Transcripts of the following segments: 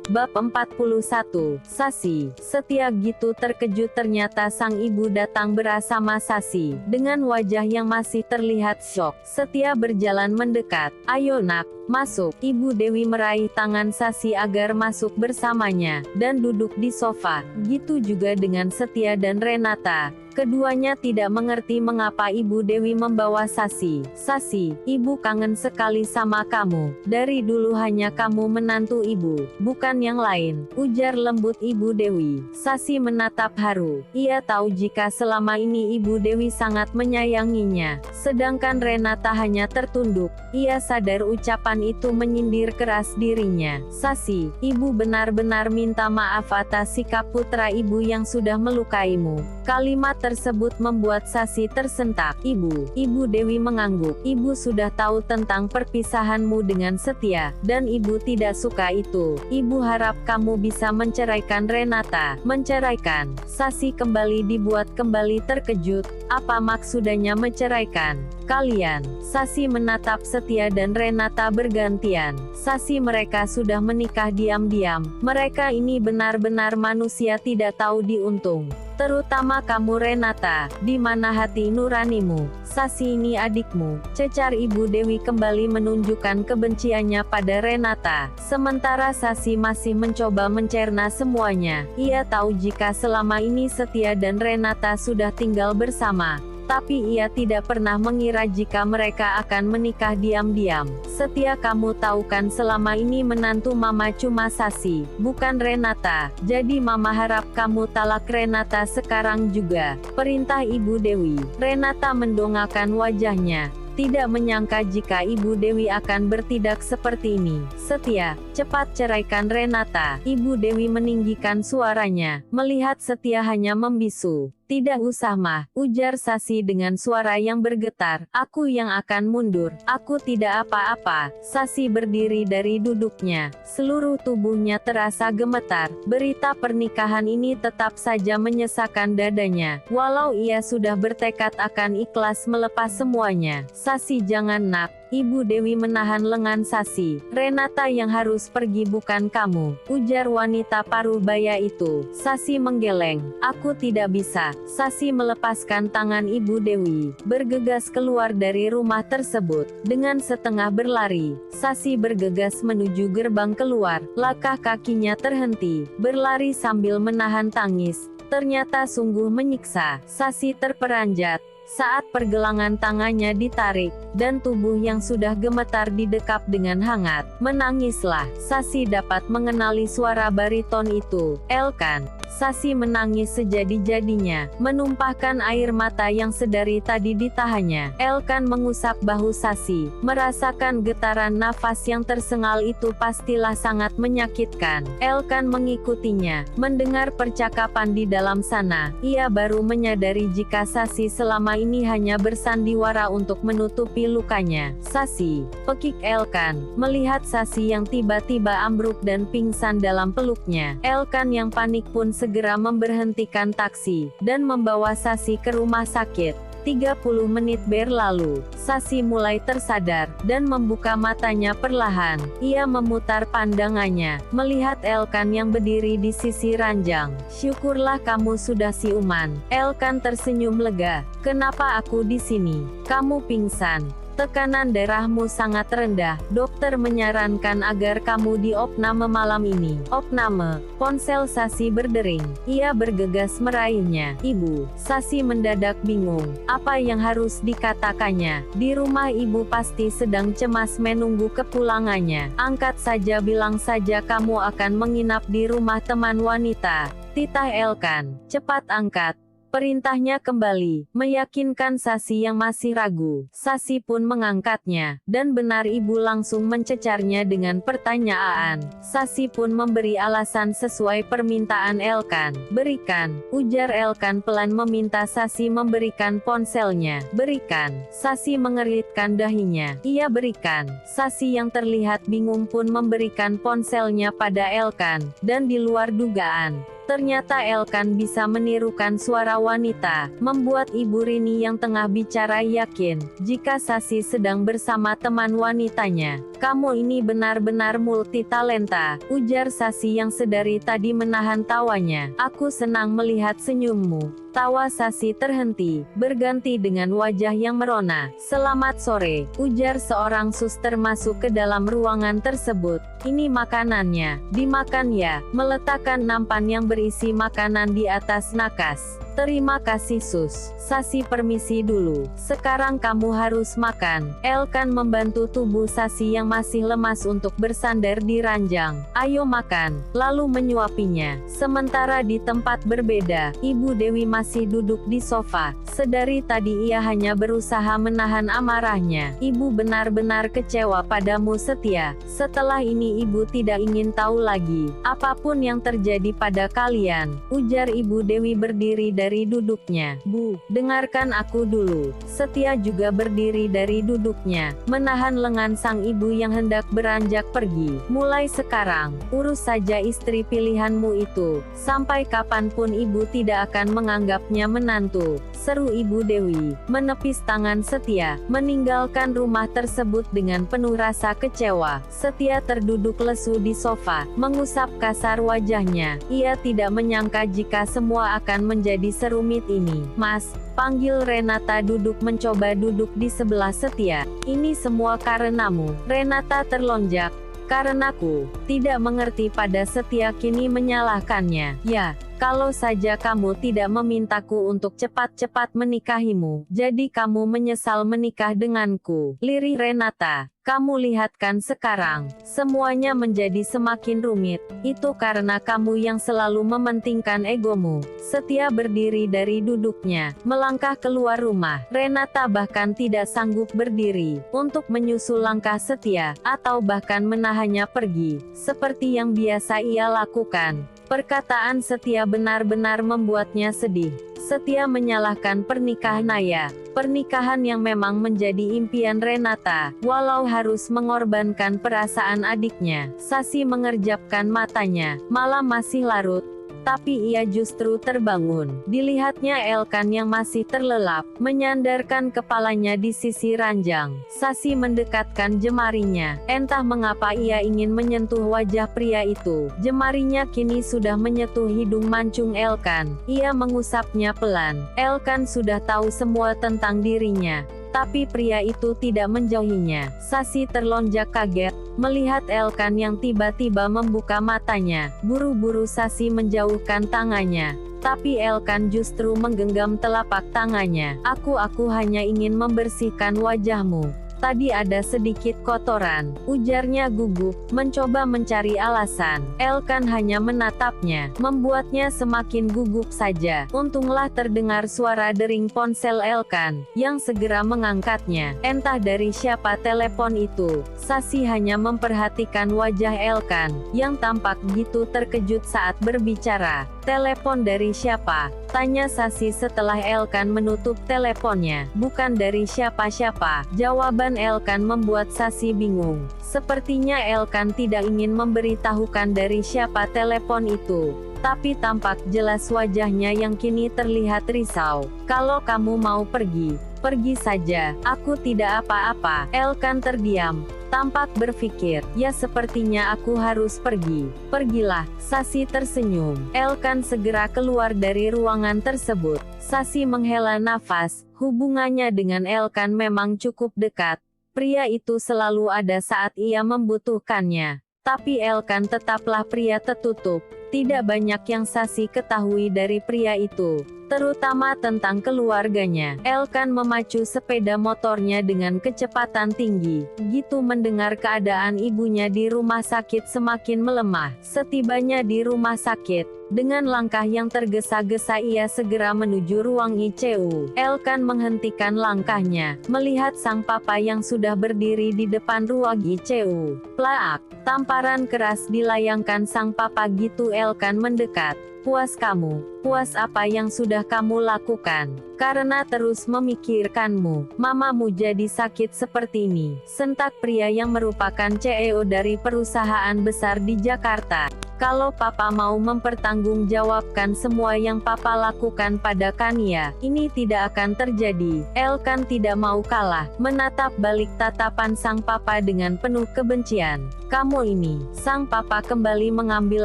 Bab 41. Sasi. Setia gitu terkejut ternyata sang ibu datang bersama Sasi. Dengan wajah yang masih terlihat syok, Setia berjalan mendekat. "Ayo nak, masuk." Ibu Dewi meraih tangan Sasi agar masuk bersamanya, dan duduk di sofa. Gitu juga dengan Setia dan Renata. Keduanya tidak mengerti mengapa Ibu Dewi membawa Sasi. "Sasi, ibu kangen sekali sama kamu. Dari dulu hanya kamu menantu ibu, bukan yang lain," ujar lembut Ibu Dewi. Sasi menatap haru. Ia tahu jika selama ini Ibu Dewi sangat menyayanginya, sedangkan Renata hanya tertunduk. Ia sadar ucapan itu menyindir keras dirinya. "Sasi, ibu benar-benar minta maaf atas sikap putra ibu yang sudah melukaimu." Kalimat tersebut membuat Sasi tersentak. Ibu Dewi mengangguk. "Ibu sudah tahu tentang perpisahanmu dengan Setia, dan ibu tidak suka itu. Ibu harap kamu bisa menceraikan Renata." "Menceraikan?" Sasi kembali dibuat kembali terkejut. "Apa maksudnya menceraikan kalian?" Sasi menatap Setia dan Renata bergantian. Sasi, mereka sudah menikah diam-diam. Mereka ini benar-benar manusia tidak tahu diuntung. Terutama kamu Renata, di mana hati nuranimu? Sasi ini adikmu, cecar Ibu Dewi kembali menunjukkan kebenciannya pada Renata. Sementara Sasi masih mencoba mencerna semuanya. Ia tahu jika selama ini Setia dan Renata sudah tinggal bersama, tapi ia tidak pernah mengira jika mereka akan menikah diam-diam. "Setia, kamu tahu kan selama ini menantu mama cuma Sasi, bukan Renata. Jadi mama harap kamu talak Renata sekarang juga," perintah Ibu Dewi. Renata mendongakkan wajahnya. Tidak menyangka jika Ibu Dewi akan bertindak seperti ini. "Setia, cepat ceraikan Renata." Ibu Dewi meninggikan suaranya. Melihat Setia hanya membisu. "Tidak usah mah," ujar Sasi dengan suara yang bergetar. "Aku yang akan mundur. Aku tidak apa-apa." Sasi berdiri dari duduknya. Seluruh tubuhnya terasa gemetar. Berita pernikahan ini tetap saja menyesakan dadanya. Walau ia sudah bertekad akan ikhlas melepas semuanya. "Sasi, jangan nak." Ibu Dewi menahan lengan Sasi. "Renata yang harus pergi bukan kamu," ujar wanita paruh baya itu. Sasi menggeleng. "Aku tidak bisa." Sasi melepaskan tangan Ibu Dewi, bergegas keluar dari rumah tersebut. Dengan setengah berlari, Sasi bergegas menuju gerbang keluar. Langkah kakinya terhenti, berlari sambil menahan tangis. Ternyata sungguh menyiksa. Sasi terperanjat saat pergelangan tangannya ditarik, dan tubuh yang sudah gemetar didekap dengan hangat. "Menangislah." Sasi dapat mengenali suara bariton itu. "Elkan." Sasi menangis sejadi-jadinya, menumpahkan air mata yang sedari tadi ditahannya. Elkan mengusap bahu Sasi, merasakan getaran nafas yang tersengal itu pastilah sangat menyakitkan. Elkan mengikutinya, mendengar percakapan di dalam sana. Ia baru menyadari jika Sasi selama ini hanya bersandiwara untuk menutupi lukanya. "Sasi," pekik Elkan, melihat Sasi yang tiba-tiba ambruk dan pingsan dalam peluknya. Elkan yang panik pun segera memberhentikan taksi, dan membawa Sasi ke rumah sakit. 30 menit berlalu, Sasi mulai tersadar, dan membuka matanya perlahan. Ia memutar pandangannya, melihat Elkan yang berdiri di sisi ranjang. "Syukurlah kamu sudah siuman." Elkan tersenyum lega. "Kenapa aku di sini?" "Kamu pingsan. Tekanan darahmu sangat rendah. Dokter menyarankan agar kamu diopname malam ini." "Opname?" Ponsel Sasi berdering. Ia bergegas meraihnya. "Ibu." Sasi mendadak bingung. Apa yang harus dikatakannya? Di rumah ibu pasti sedang cemas menunggu kepulangannya. "Angkat saja, bilang saja kamu akan menginap di rumah teman wanita." Titah Elkan. "Cepat angkat." Perintahnya kembali, meyakinkan Sasi yang masih ragu. Sasi pun mengangkatnya, dan benar ibu langsung mencecarnya dengan pertanyaan. Sasi pun memberi alasan sesuai permintaan Elkan. "Berikan," ujar Elkan pelan meminta Sasi memberikan ponselnya. "Berikan." Sasi mengeritkan dahinya. Ia berikan. Sasi yang terlihat bingung pun memberikan ponselnya pada Elkan, dan di luar dugaan, Ternyata Elkan bisa menirukan suara wanita, membuat Ibu Rini yang tengah bicara yakin, jika Sasi sedang bersama teman wanitanya. "Kamu ini benar-benar multitalenta," ujar Sasi yang sedari tadi menahan tawanya. "Aku senang melihat senyummu." Tawa Sasi terhenti, berganti dengan wajah yang merona. "Selamat sore," ujar seorang suster masuk ke dalam ruangan tersebut. "Ini makanannya, dimakan ya." Meletakkan nampan yang berisi makanan di atas nakas. "Terima kasih Sus." "Sasi permisi dulu. Sekarang kamu harus makan." Elkan membantu tubuh Sasi yang masih lemas untuk bersandar di ranjang. "Ayo makan," lalu menyuapinya. Sementara di tempat berbeda, Ibu Dewi masih duduk di sofa. Sedari tadi ia hanya berusaha menahan amarahnya. "Ibu benar-benar kecewa padamu Setia. Setelah ini ibu tidak ingin tahu lagi apapun yang terjadi pada kalian," ujar Ibu Dewi berdiri dari duduknya. "Bu, dengarkan aku dulu." Setia juga berdiri dari duduknya, menahan lengan sang ibu yang hendak beranjak pergi. "Mulai sekarang, urus saja istri pilihanmu itu. Sampai kapanpun ibu tidak akan menganggapnya menantu," seru Ibu Dewi, menepis tangan Setia, meninggalkan rumah tersebut dengan penuh rasa kecewa. Setia terduduk lesu di sofa, mengusap kasar wajahnya. Ia tidak menyangka jika semua akan menjadi serumit ini. "Mas," panggil Renata duduk mencoba duduk di sebelah Setia. "Ini semua karenamu." Renata terlonjak. "Karenaku?" Tidak mengerti pada Setia kini menyalahkannya. "Ya, kalau saja kamu tidak memintaku untuk cepat-cepat menikahimu, jadi kamu menyesal menikah denganku," lirih Renata. "Kamu lihat kan sekarang, semuanya menjadi semakin rumit. Itu karena kamu yang selalu mementingkan egomu." Setia berdiri dari duduknya, melangkah keluar rumah. Renata bahkan tidak sanggup berdiri, untuk menyusul langkah Setia, atau bahkan menahannya pergi, seperti yang biasa ia lakukan. Perkataan Setia benar-benar membuatnya sedih. Setia menyalahkan pernikahan Naya, pernikahan yang memang menjadi impian Renata, walau harus mengorbankan perasaan adiknya. Sasi mengerjapkan matanya, malam masih larut, tapi ia justru terbangun. Dilihatnya Elkan yang masih terlelap, menyandarkan kepalanya di sisi ranjang. Sasi mendekatkan jemarinya. Entah mengapa ia ingin menyentuh wajah pria itu. Jemarinya kini sudah menyentuh hidung mancung Elkan. Ia mengusapnya pelan. Elkan sudah tahu semua tentang dirinya, tapi pria itu tidak menjauhinya. Sasi terlonjak kaget, melihat Elkan yang tiba-tiba membuka matanya. Buru-buru Sasi menjauhkan tangannya, tapi Elkan justru menggenggam telapak tangannya. Aku hanya ingin membersihkan wajahmu. Tadi ada sedikit kotoran," ujarnya gugup, mencoba mencari alasan. Elkan hanya menatapnya, membuatnya semakin gugup saja. Untunglah terdengar suara dering ponsel Elkan, yang segera mengangkatnya. Entah dari siapa telepon itu. Sasi hanya memperhatikan wajah Elkan, yang tampak begitu terkejut saat berbicara. "Telepon dari siapa?" tanya Sasi setelah Elkan menutup teleponnya. "Bukan dari siapa-siapa." Jawaban Elkan membuat Sasi bingung. Sepertinya Elkan tidak ingin memberitahukan dari siapa telepon itu, tapi tampak jelas wajahnya yang kini terlihat risau. "Kalau kamu mau pergi, pergi saja. Aku tidak apa-apa." Elkan terdiam, tampak berpikir. "Ya, sepertinya aku harus pergi." "Pergilah." Sasi tersenyum. Elkan segera keluar dari ruangan tersebut. Sasi menghela nafas. Hubungannya dengan Elkan memang cukup dekat. Pria itu selalu ada saat ia membutuhkannya. Tapi Elkan tetaplah pria tertutup. Tidak banyak yang Sasi ketahui dari pria itu, terutama tentang keluarganya. Elkan memacu sepeda motornya dengan kecepatan tinggi. Begitu mendengar keadaan ibunya di rumah sakit semakin melemah. Setibanya di rumah sakit, dengan langkah yang tergesa-gesa ia segera menuju ruang ICU. Elkan menghentikan langkahnya, melihat sang papa yang sudah berdiri di depan ruang ICU. Plaak, tamparan keras dilayangkan sang papa gitu. Elkan mendekat. "Puas kamu? Puas apa yang sudah kamu lakukan? Karena terus memikirkanmu, mamamu jadi sakit seperti ini," sentak pria yang merupakan CEO dari perusahaan besar di Jakarta. Kalau papa mau mempertanggungjawabkan semua yang papa lakukan pada Kania, ini tidak akan terjadi. Elkan tidak mau kalah, menatap balik tatapan sang papa dengan penuh kebencian. Kamu ini, sang papa kembali mengambil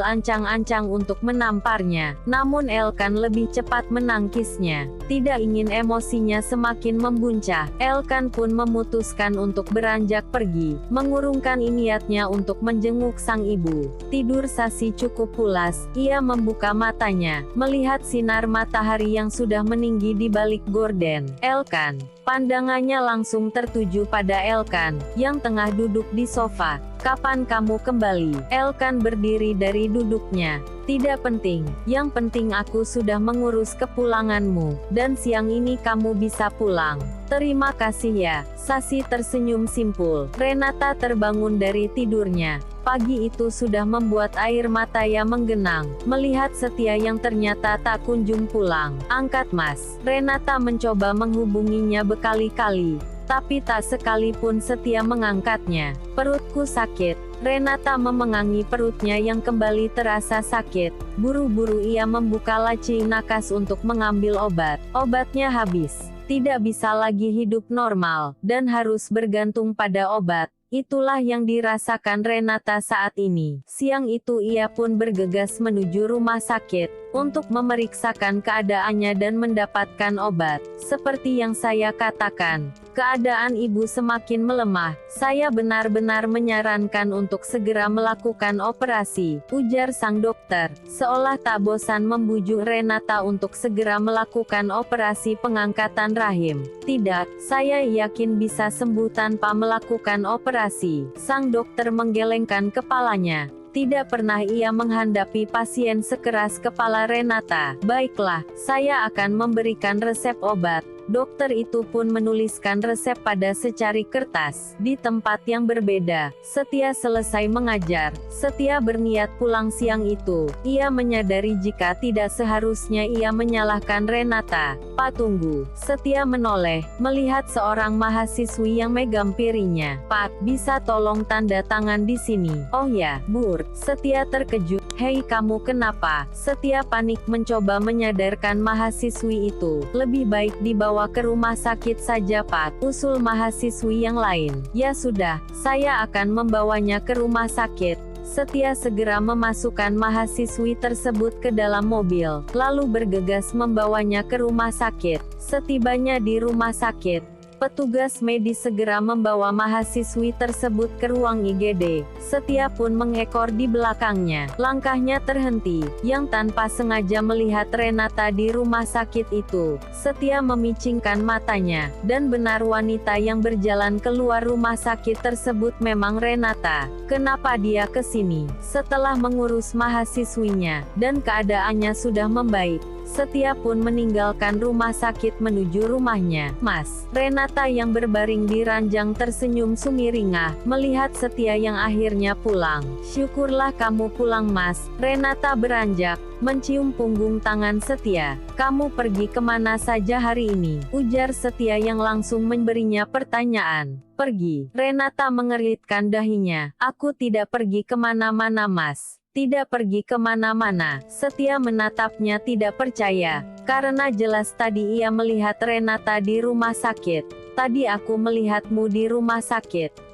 ancang-ancang untuk menamparnya, namun Elkan lebih cepat menangkisnya. Tidak ingin emosinya semakin membuncah, Elkan pun memutuskan untuk beranjak pergi, mengurungkan niatnya untuk menjenguk sang ibu. Tidur Sasi cukup pulas, ia membuka matanya, melihat sinar matahari yang sudah meninggi di balik gorden. Elkan, pandangannya langsung tertuju pada Elkan, yang tengah duduk di sofa. Kapan kamu kembali? Elkan berdiri dari duduknya. Tidak penting, yang penting aku sudah mengurus kepulanganmu, dan siang ini kamu bisa pulang. Terima kasih ya. Sasi tersenyum simpul. Renata terbangun dari tidurnya. Pagi itu sudah membuat air matanya menggenang, melihat Setia yang ternyata tak kunjung pulang. Angkat Mas. Renata mencoba menghubunginya berkali-kali, tapi tak sekalipun Setia mengangkatnya. Perutku sakit. Renata memengangi perutnya yang kembali terasa sakit. Buru-buru ia membuka laci nakas untuk mengambil obat. Obatnya habis. Tidak bisa lagi hidup normal, dan harus bergantung pada obat. Itulah yang dirasakan Renata saat ini. Siang itu ia pun bergegas menuju rumah sakit, untuk memeriksakan keadaannya dan mendapatkan obat. Seperti yang saya katakan, keadaan ibu semakin melemah. Saya benar-benar menyarankan untuk segera melakukan operasi, ujar sang dokter, seolah tak bosan membujuk Renata untuk segera melakukan operasi pengangkatan rahim. Tidak, saya yakin bisa sembuh tanpa melakukan operasi. Sang dokter menggelengkan kepalanya. Tidak pernah ia menghadapi pasien sekeras kepala Renata. Baiklah, saya akan memberikan resep obat. Dokter itu pun menuliskan resep pada secari kertas. Di tempat yang berbeda, Setia selesai mengajar. Setia berniat pulang siang itu. Ia menyadari jika tidak seharusnya ia menyalahkan Renata. Pak tunggu. Setia menoleh, melihat seorang mahasiswi yang megang piringnya. Pak, bisa tolong tanda tangan di sini? Oh ya, Bur. Setia terkejut. Hei kamu kenapa? Setia panik mencoba menyadarkan mahasiswi itu. Lebih baik dibawa ke rumah sakit saja Pak, usul mahasiswi yang lain. Ya sudah, saya akan membawanya ke rumah sakit. Setia segera memasukkan mahasiswi tersebut ke dalam mobil, lalu bergegas membawanya ke rumah sakit. Setibanya di rumah sakit, petugas medis segera membawa mahasiswi tersebut ke ruang IGD. Setia pun mengekor di belakangnya. Langkahnya terhenti, yang tanpa sengaja melihat Renata di rumah sakit itu. Setia memicingkan matanya, dan benar wanita yang berjalan keluar rumah sakit tersebut memang Renata. Kenapa dia ke sini? Setelah mengurus mahasiswinya, dan keadaannya sudah membaik, Setia pun meninggalkan rumah sakit menuju rumahnya. Mas, Renata yang berbaring di ranjang tersenyum sumiringah, melihat Setia yang akhirnya pulang. Syukurlah kamu pulang Mas. Renata beranjak, mencium punggung tangan Setia. Kamu pergi kemana saja hari ini? Ujar Setia yang langsung memberinya pertanyaan. Pergi. Renata mengeritkan dahinya. Aku tidak pergi kemana-mana Mas. Tidak pergi kemana-mana. Setia menatapnya tidak percaya, karena jelas tadi ia melihat Renata di rumah sakit. Tadi aku melihatmu di rumah sakit.